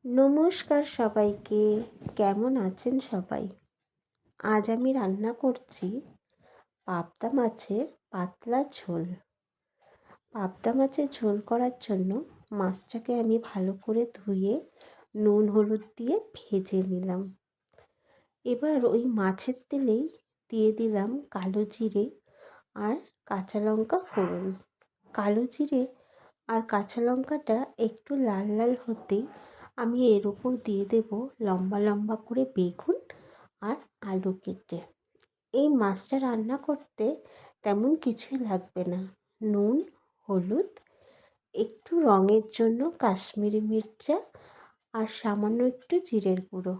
নমস্কার সবাইকে। কেমন আছেন সবাই? আজ আমি রান্না করছি পাবদা মাছের পাতলা ঝোল। পাবদা মাছের ঝোল করার জন্য মাছটাকে আমি ভালো করে ধুয়ে নুন হলুদ দিয়ে ভেজে নিলাম। এবার ওই মাছের তেলেই দিয়ে দিলাম কালো জিরে আর কাঁচা লঙ্কা ফোড়ন। কালো জিরে আর কাঁচা লঙ্কাটা একটু লাল লাল হতেই আমি এর উপর দিয়ে দেব লম্বা লম্বা করে বেগুন আর আলু কেটে। এই মাছটা রান্না করতে তেমন কিছুই লাগবে না, নুন, হলুদ, একটু রঙের জন্য কাশ্মীরি মির্চা আর সামান্য একটু জিরের গুঁড়ো।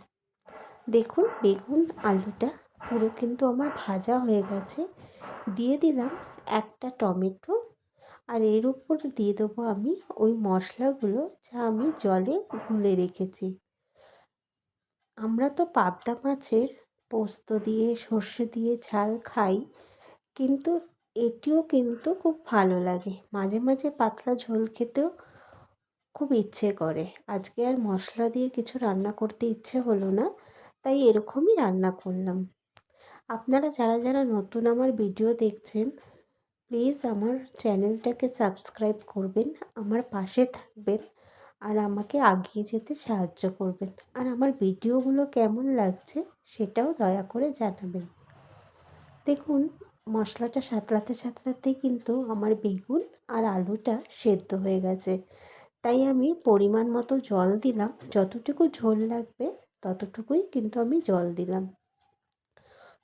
দেখুন বেগুন আলুটা পুরো কিন্তু আমার ভাজা হয়ে গেছে। দিয়ে দিলাম একটা টমেটো আর এর উপর দিয়ে দেবো আমি ওই মশলাগুলো যা আমি জলে গুলে রেখেছি। আমরা তো পাবদা মাছের পোস্ত দিয়ে সর্ষে দিয়ে ঝাল খাই, কিন্তু এটিও কিন্তু খুব ভালো লাগে। মাঝে মাঝে পাতলা ঝোল খেতেও খুব ইচ্ছে করে। আজকে আর মশলা দিয়ে কিছু রান্না করতে ইচ্ছে হলো না, তাই এরকমই রান্না করলাম। আপনারা যারা যারা নতুন আমার ভিডিও দেখছেন, প্লিজ আমার চ্যানেলটাকে সাবস্ক্রাইব করবেন, আমার পাশে থাকবেন আর আমাকে এগিয়ে যেতে সাহায্য করবেন। আর আমার ভিডিওগুলো কেমন লাগছে সেটাও দয়া করে জানাবেন। দেখুন মশলাটা সাঁতলাতে সাঁতলাতে কিন্তু আমার বেগুন আর আলুটা সেদ্ধ হয়ে গেছে। তাই আমি পরিমাণ মতো জল দিলাম, যতটুকু ঝোল লাগবে ততটুকুই কিন্তু আমি জল দিলাম।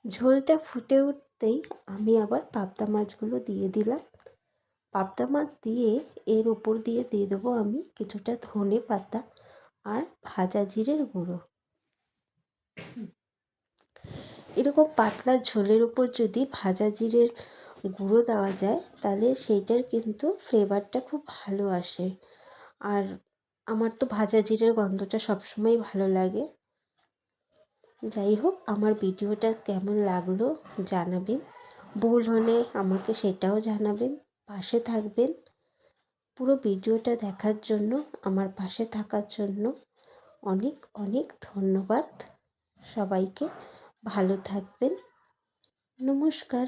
ঝোলটা ফুটে উঠতেই আমি আবার পাবদা মাছগুলো দিয়ে দিলাম। পাবদা মাছ দিয়ে এর উপর দিয়ে দেবো আমি কিছুটা ধনে পাতা আর ভাজা জিরের গুঁড়ো। এরকম পাতলা ঝোলের উপর যদি ভাজা জিরের গুঁড়ো দেওয়া যায় তাহলে সেইটার কিন্তু ফ্লেভারটা খুব ভালো আসে। আর আমার তো ভাজা জিরের গন্ধটা সবসময় ভালো লাগে। যাই হোক, আমার ভিডিওটা কেমন লাগলো জানাবেন। ভুল হলে আমাকে সেটাও জানাবেন। পাশে থাকবেন। পুরো ভিডিওটা দেখার জন্য, আমার পাশে থাকার জন্য অনেক অনেক ধন্যবাদ সবাইকে। ভালো থাকবেন। নমস্কার।